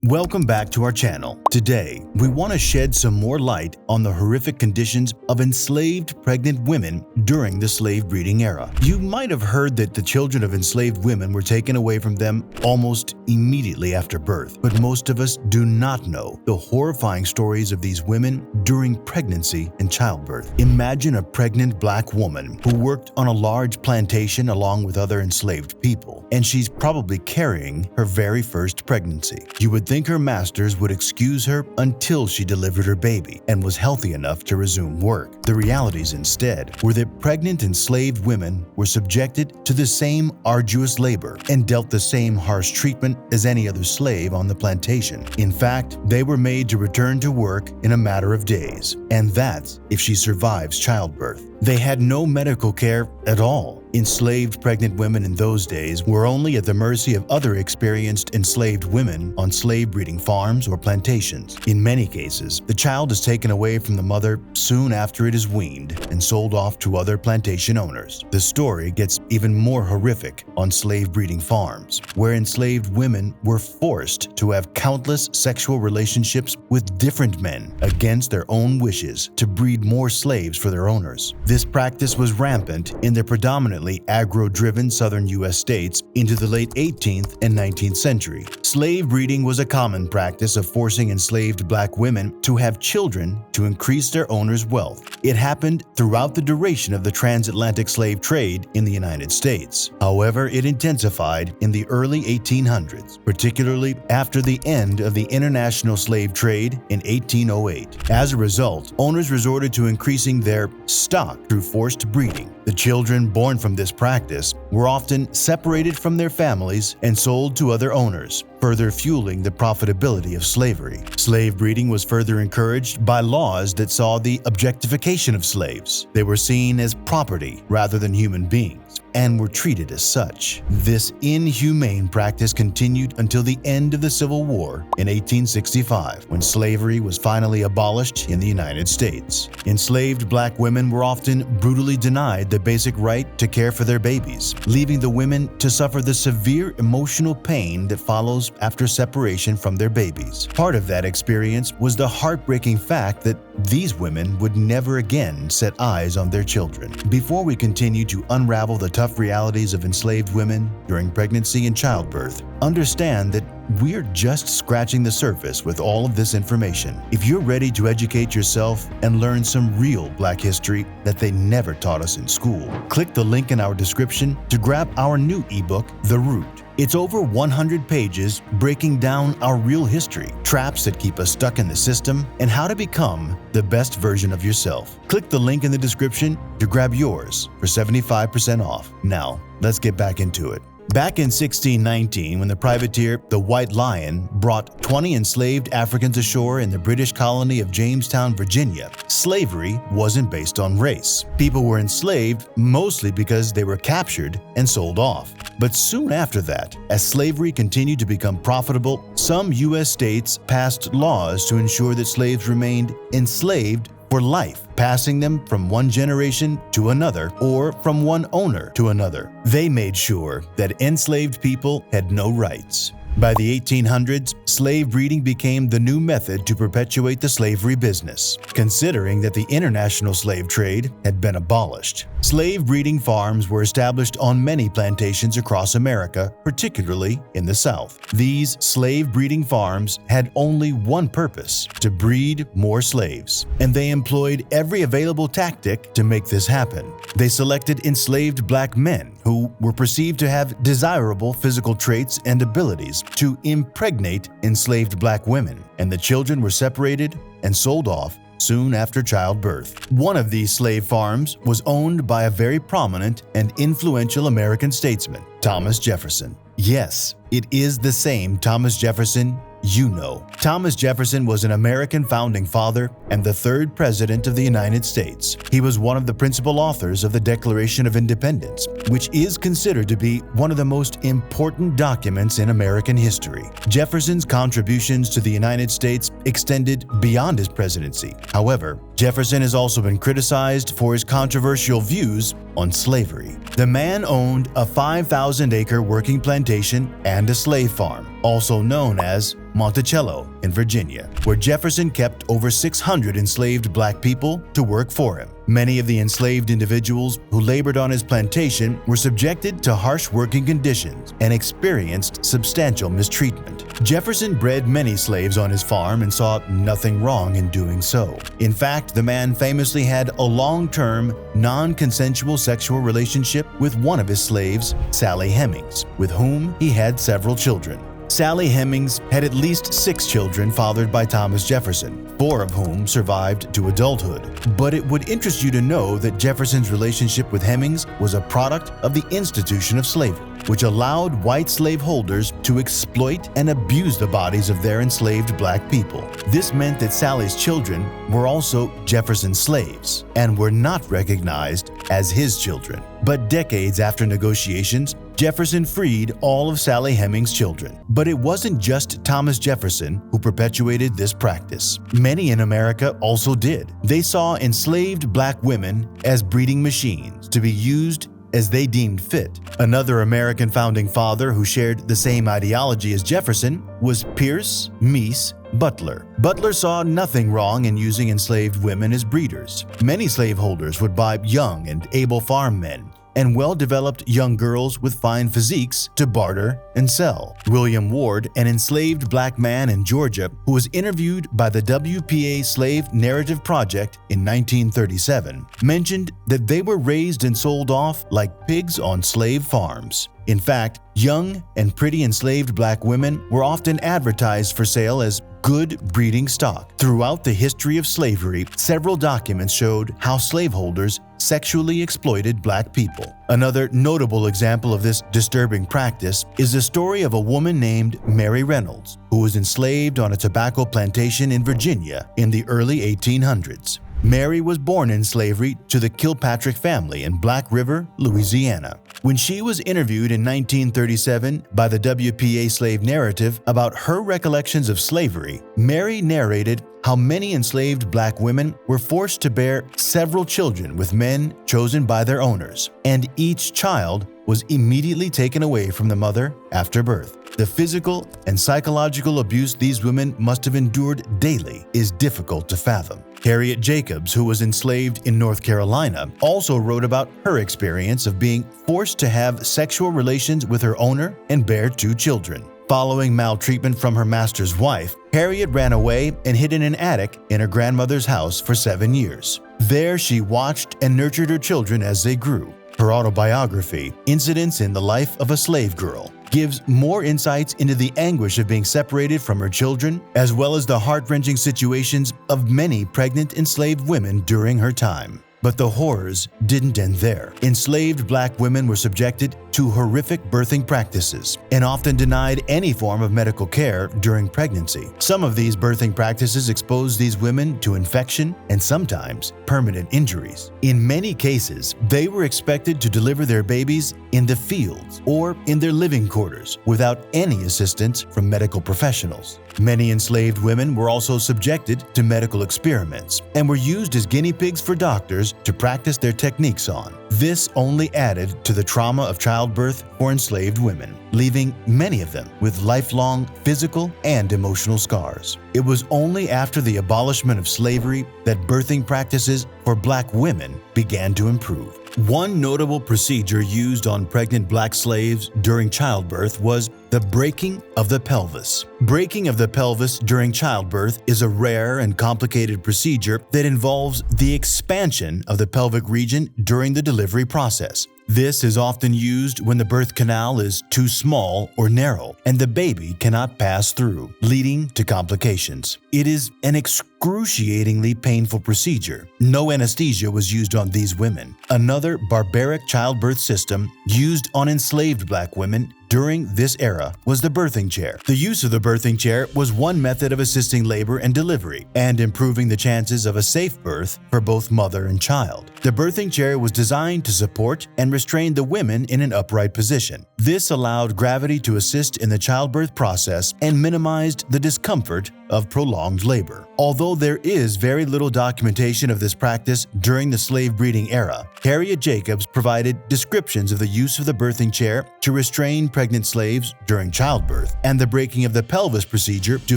Welcome back to our channel. Today, we want to shed some more light on the horrific conditions of enslaved pregnant women during the slave breeding era. You might have heard that the children of enslaved women were taken away from them almost immediately after birth, but most of us do not know the horrifying stories of these women during pregnancy and childbirth. Imagine a pregnant black woman who worked on a large plantation along with other enslaved people, and she's probably carrying her very first pregnancy. You would think her masters would excuse her until she delivered her baby and was healthy enough to resume work. The realities instead were that pregnant enslaved women were subjected to the same arduous labor and dealt the same harsh treatment as any other slave on the plantation. In fact, they were made to return to work in a matter of days, and that's if she survives childbirth. They had no medical care at all. Enslaved pregnant women in those days were only at the mercy of other experienced enslaved women on slave breeding farms or plantations. In many cases, the child is taken away from the mother soon after it is weaned and sold off to other plantation owners. The story gets even more horrific on slave breeding farms, where enslaved women were forced to have countless sexual relationships with different men against their own wishes to breed more slaves for their owners. This practice was rampant in the predominantly agro-driven southern U.S. states into the late 18th and 19th century. Slave breeding was a common practice of forcing enslaved black women to have children to increase their owners' wealth. It happened throughout the duration of the transatlantic slave trade in the United States. However, it intensified in the early 1800s, particularly after the end of the international slave trade in 1808. As a result, owners resorted to increasing their stock through forced breeding. The children born from this practice were often separated from their families and sold to other owners, further fueling the profitability of slavery. Slave breeding was further encouraged by laws that saw the objectification of slaves. They were seen as property rather than human beings, and were treated as such. This inhumane practice continued until the end of the Civil War in 1865, when slavery was finally abolished in the United States. Enslaved black women were often brutally denied the basic right to care for their babies, leaving the women to suffer the severe emotional pain that follows after separation from their babies. Part of that experience was the heartbreaking fact that these women would never again set eyes on their children. Before we continue to unravel the tough realities of enslaved women during pregnancy and childbirth, understand that we're just scratching the surface with all of this information. If you're ready to educate yourself and learn some real Black history that they never taught us in school, click the link in our description to grab our new ebook, The Root. It's over 100 pages breaking down our real history, traps that keep us stuck in the system, and how to become the best version of yourself. Click the link in the description to grab yours for 75% off. Now, let's get back into it. Back in 1619, when the privateer the White Lion brought 20 enslaved Africans ashore in the British colony of Jamestown, Virginia, slavery wasn't based on race. People were enslaved mostly because they were captured and sold off. But soon after that, as slavery continued to become profitable, some U.S. states passed laws to ensure that slaves remained enslaved for life, passing them from one generation to another or from one owner to another. They made sure that enslaved people had no rights. By the 1800s, slave breeding became the new method to perpetuate the slavery business, considering that the international slave trade had been abolished. Slave breeding farms were established on many plantations across America, particularly in the South. These slave breeding farms had only one purpose: to breed more slaves, and they employed every available tactic to make this happen. They selected enslaved black men who were perceived to have desirable physical traits and abilities to impregnate enslaved black women, and the children were separated and sold off soon after childbirth. One of these slave farms was owned by a very prominent and influential American statesman, Thomas Jefferson. Yes, it is the same Thomas Jefferson you know. Thomas Jefferson was an American founding father and the third president of the United States. He was one of the principal authors of the Declaration of Independence, which is considered to be one of the most important documents in American history. Jefferson's contributions to the United States extended beyond his presidency. However, Jefferson has also been criticized for his controversial views on slavery. The man owned a 5,000-acre working plantation and a slave farm, also known as Monticello in Virginia, where Jefferson kept over 600 enslaved black people to work for him. Many of the enslaved individuals who labored on his plantation were subjected to harsh working conditions and experienced substantial mistreatment. Jefferson bred many slaves on his farm and saw nothing wrong in doing so. In fact, the man famously had a long-term, non-consensual sexual relationship with one of his slaves, Sally Hemings, with whom he had several children. Sally Hemings had at least 6 children fathered by Thomas Jefferson, 4 of whom survived to adulthood. But it would interest you to know that Jefferson's relationship with Hemings was a product of the institution of slavery, which allowed white slaveholders to exploit and abuse the bodies of their enslaved black people. This meant that Sally's children were also Jefferson's slaves and were not recognized as his children. But decades after negotiations, Jefferson freed all of Sally Hemings' children. But it wasn't just Thomas Jefferson who perpetuated this practice. Many in America also did. They saw enslaved black women as breeding machines to be used as they deemed fit. Another American founding father who shared the same ideology as Jefferson was Pierce Meese Butler. Butler saw nothing wrong in using enslaved women as breeders. Many slaveholders would buy young and able farm men and well-developed young girls with fine physiques to barter and sell. William Ward, an enslaved black man in Georgia who was interviewed by the WPA Slave Narrative Project in 1937, mentioned that they were raised and sold off like pigs on slave farms. In fact, young and pretty enslaved black women were often advertised for sale as good breeding stock. Throughout the history of slavery, several documents showed how slaveholders sexually exploited black people. Another notable example of this disturbing practice is the story of a woman named Mary Reynolds, who was enslaved on a tobacco plantation in Virginia in the early 1800s. Mary was born in slavery to the Kilpatrick family in Black River, Louisiana. When she was interviewed in 1937 by the WPA Slave Narrative about her recollections of slavery, Mary narrated how many enslaved black women were forced to bear several children with men chosen by their owners, and each child was immediately taken away from the mother after birth. The physical and psychological abuse these women must have endured daily is difficult to fathom. Harriet Jacobs, who was enslaved in North Carolina, also wrote about her experience of being forced to have sexual relations with her owner and bear 2 children. Following maltreatment from her master's wife, Harriet ran away and hid in an attic in her grandmother's house for 7 years. There she watched and nurtured her children as they grew. Her autobiography, Incidents in the Life of a Slave Girl, gives more insights into the anguish of being separated from her children, as well as the heart-wrenching situations of many pregnant enslaved women during her time. But the horrors didn't end there. Enslaved black women were subjected to horrific birthing practices and often denied any form of medical care during pregnancy. Some of these birthing practices exposed these women to infection and sometimes permanent injuries. In many cases, they were expected to deliver their babies in the fields or in their living quarters without any assistance from medical professionals. Many enslaved women were also subjected to medical experiments and were used as guinea pigs for doctors to practice their techniques on. This only added to the trauma of childbirth for enslaved women, leaving many of them with lifelong physical and emotional scars. It was only after the abolishment of slavery that birthing practices for black women began to improve. One notable procedure used on pregnant black slaves during childbirth was the breaking of the pelvis. Breaking of the pelvis during childbirth is a rare and complicated procedure that involves the expansion of the pelvic region during the delivery process. This is often used when the birth canal is too small or narrow and the baby cannot pass through, leading to complications. It is an excruciatingly painful procedure. No anesthesia was used on these women. Another barbaric childbirth system used on enslaved black women during this era was the birthing chair. The use of the birthing chair was one method of assisting labor and delivery and improving the chances of a safe birth for both mother and child. The birthing chair was designed to support and restrain the women in an upright position. This allowed gravity to assist in the childbirth process and minimized the discomfort of prolonged labor. Although there is very little documentation of this practice during the slave breeding era, Harriet Jacobs provided descriptions of the use of the birthing chair to restrain pregnant slaves during childbirth and the breaking of the pelvis procedure to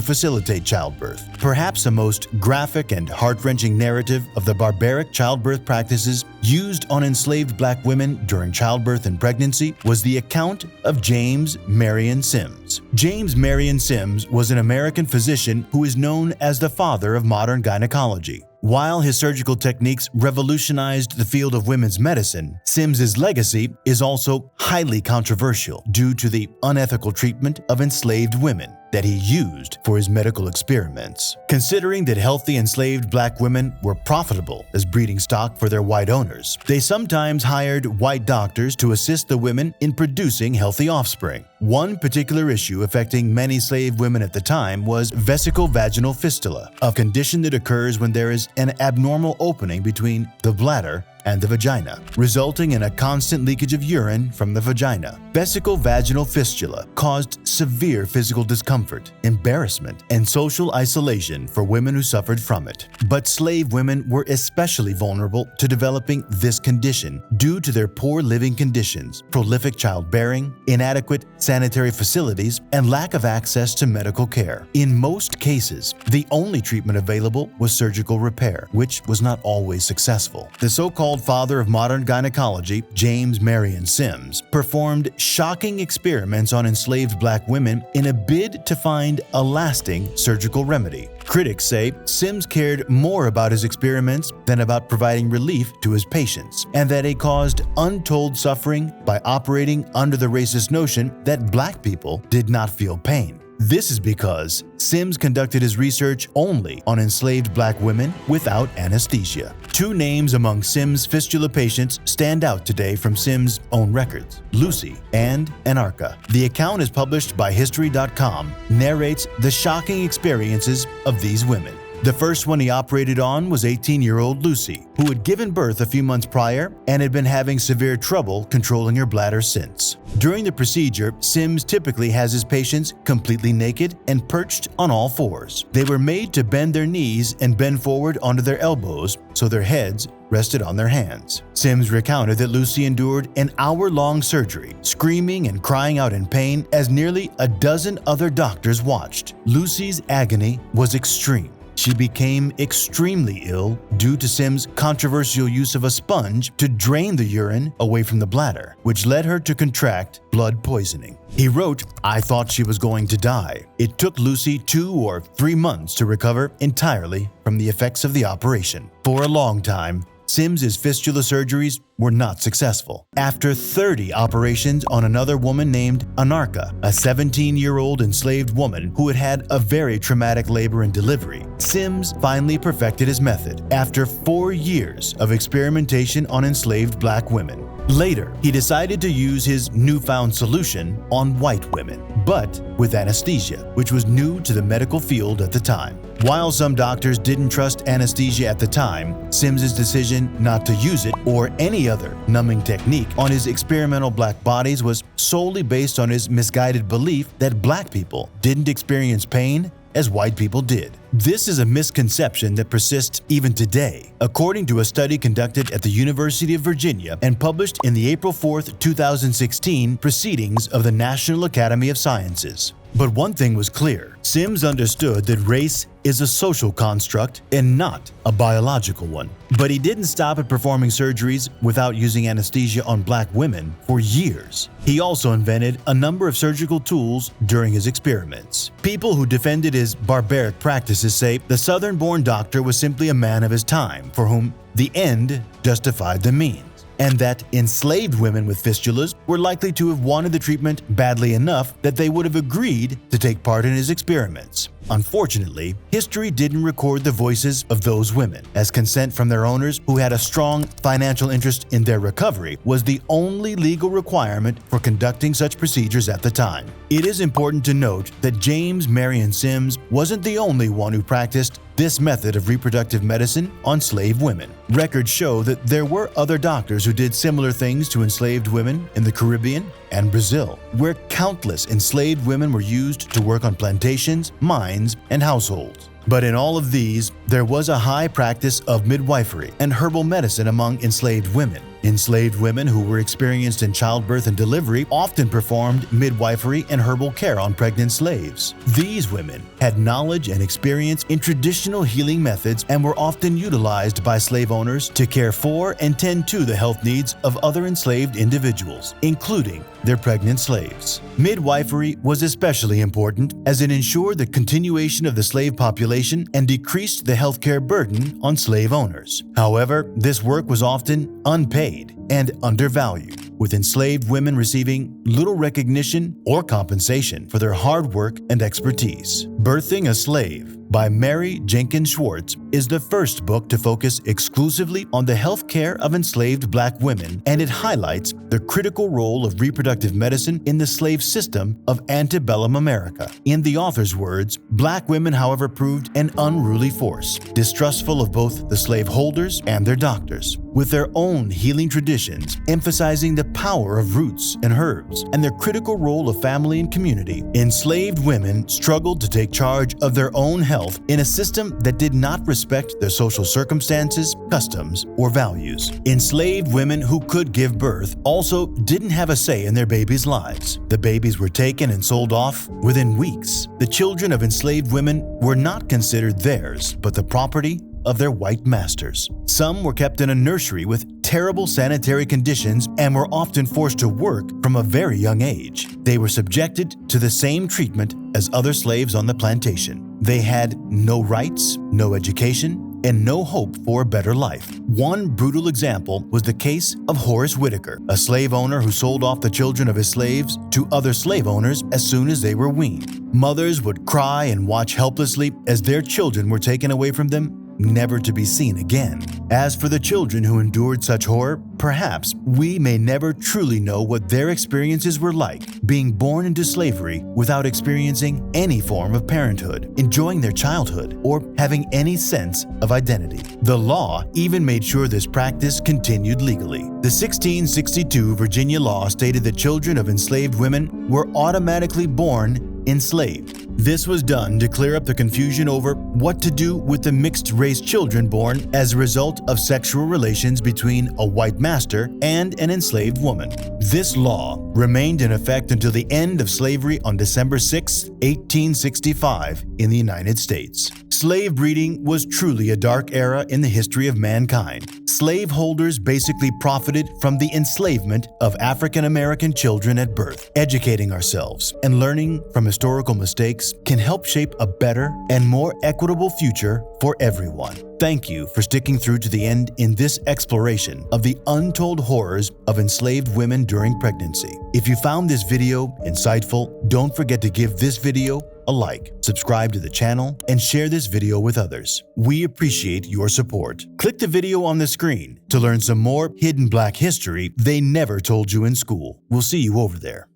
facilitate childbirth. Perhaps the most graphic and heart-wrenching narrative of the barbaric childbirth practices used on enslaved black women during childbirth and pregnancy was the account of James Marion Sims. James Marion Sims was an American physician who is known as the father of modern gynecology. While his surgical techniques revolutionized the field of women's medicine, Sims's legacy is also highly controversial due to the unethical treatment of enslaved women that he used for his medical experiments. Considering that healthy enslaved black women were profitable as breeding stock for their white owners, they sometimes hired white doctors to assist the women in producing healthy offspring. One particular issue affecting many slave women at the time was vesico-vaginal fistula, a condition that occurs when there is an abnormal opening between the bladder and the vagina, resulting in a constant leakage of urine from the vagina. Vesico-vaginal fistula caused severe physical discomfort, embarrassment, and social isolation for women who suffered from it. But slave women were especially vulnerable to developing this condition due to their poor living conditions, prolific childbearing, inadequate sanitary facilities, and lack of access to medical care. In most cases, the only treatment available was surgical repair, which was not always successful. The so-called father of modern gynecology, James Marion Sims, performed shocking experiments on enslaved black women in a bid to find a lasting surgical remedy. Critics say Sims cared more about his experiments than about providing relief to his patients, and that he caused untold suffering by operating under the racist notion that black people did not feel pain. This is because Sims conducted his research only on enslaved black women without anesthesia. Two names among Sims' fistula patients stand out today from Sims' own records: Lucy and Anarcha. The account is published by History.com, narrates the shocking experiences of these women. The first one he operated on was 18-year-old Lucy, who had given birth a few months prior and had been having severe trouble controlling her bladder since. During the procedure, Sims typically has his patients completely naked and perched on all fours. They were made to bend their knees and bend forward onto their elbows so their heads rested on their hands. Sims recounted that Lucy endured an hour-long surgery, screaming and crying out in pain as nearly a dozen other doctors watched. Lucy's agony was extreme. She became extremely ill due to Sims' controversial use of a sponge to drain the urine away from the bladder, which led her to contract blood poisoning. He wrote, "I thought she was going to die. It took Lucy 2 or 3 months to recover entirely from the effects of the operation." For a long time, Sims' fistula surgeries were not successful. After 30 operations on another woman named Anarcha, a 17-year-old enslaved woman who had had a very traumatic labor and delivery, Sims finally perfected his method after 4 years of experimentation on enslaved black women. Later, he decided to use his newfound solution on white women, but with anesthesia, which was new to the medical field at the time. While some doctors didn't trust anesthesia at the time, Sims's decision not to use it or any other numbing technique on his experimental black bodies was solely based on his misguided belief that black people didn't experience pain as white people did. This is a misconception that persists even today, according to a study conducted at the University of Virginia and published in the April 4, 2016 proceedings of the National Academy of Sciences. But one thing was clear: Sims understood that race is a social construct and not a biological one. But he didn't stop at performing surgeries without using anesthesia on black women for years. He also invented a number of surgical tools during his experiments. People who defended his barbaric practices say the Southern-born doctor was simply a man of his time for whom the end justified the means, and that enslaved women with fistulas were likely to have wanted the treatment badly enough that they would have agreed to take part in his experiments. Unfortunately, history didn't record the voices of those women, as consent from their owners who had a strong financial interest in their recovery was the only legal requirement for conducting such procedures at the time. It is important to note that James Marion Sims wasn't the only one who practiced this method of reproductive medicine on slave women. Records show that there were other doctors who did similar things to enslaved women in the Caribbean and Brazil, where countless enslaved women were used to work on plantations, mines, and households. But in all of these, there was a high practice of midwifery and herbal medicine among enslaved women. Enslaved women who were experienced in childbirth and delivery often performed midwifery and herbal care on pregnant slaves. These women had knowledge and experience in traditional healing methods and were often utilized by slave owners to care for and tend to the health needs of other enslaved individuals, including their pregnant slaves. Midwifery was especially important as it ensured the continuation of the slave population and decreased the healthcare burden on slave owners. However, this work was often unpaid and undervalued, with enslaved women receiving little recognition or compensation for their hard work and expertise. Birthing a Slave by Mary Jenkins Schwartz is the first book to focus exclusively on the health care of enslaved Black women, and it highlights the critical role of reproductive medicine in the slave system of antebellum America. In the author's words, Black women, however, proved an unruly force, distrustful of both the slave holders and their doctors, with their own healing traditions, emphasizing the power of roots and herbs and their critical role of family and community. Enslaved women struggled to take charge of their own health in a system that did not respect their social circumstances, customs, or values. Enslaved women who could give birth also didn't have a say in their babies' lives. The babies were taken and sold off within weeks. The children of enslaved women were not considered theirs, but the property of their white masters. Some were kept in a nursery with terrible sanitary conditions and were often forced to work from a very young age. They were subjected to the same treatment as other slaves on the plantation. They had no rights, no education, and no hope for a better life. One brutal example was the case of Horace Whitaker, a slave owner who sold off the children of his slaves to other slave owners as soon as they were weaned. Mothers would cry and watch helplessly as their children were taken away from them, never to be seen again. As for the children who endured such horror, perhaps we may never truly know what their experiences were like, being born into slavery without experiencing any form of parenthood, enjoying their childhood, or having any sense of identity. The law even made sure this practice continued legally. The 1662 Virginia law stated that children of enslaved women were automatically born enslaved. This was done to clear up the confusion over what to do with the mixed-race children born as a result of sexual relations between a white master and an enslaved woman. This law remained in effect until the end of slavery on December 6, 1865 in the United States. Slave breeding was truly a dark era in the history of mankind. Slaveholders basically profited from the enslavement of African American children at birth. Educating ourselves and learning from historical mistakes can help shape a better and more equitable future for everyone. Thank you for sticking through to the end in this exploration of the untold horrors of enslaved women during pregnancy. If you found this video insightful, don't forget to give this video a like, subscribe to the channel, and share this video with others. We appreciate your support. Click the video on the screen to learn some more hidden Black history they never told you in school. We'll see you over there.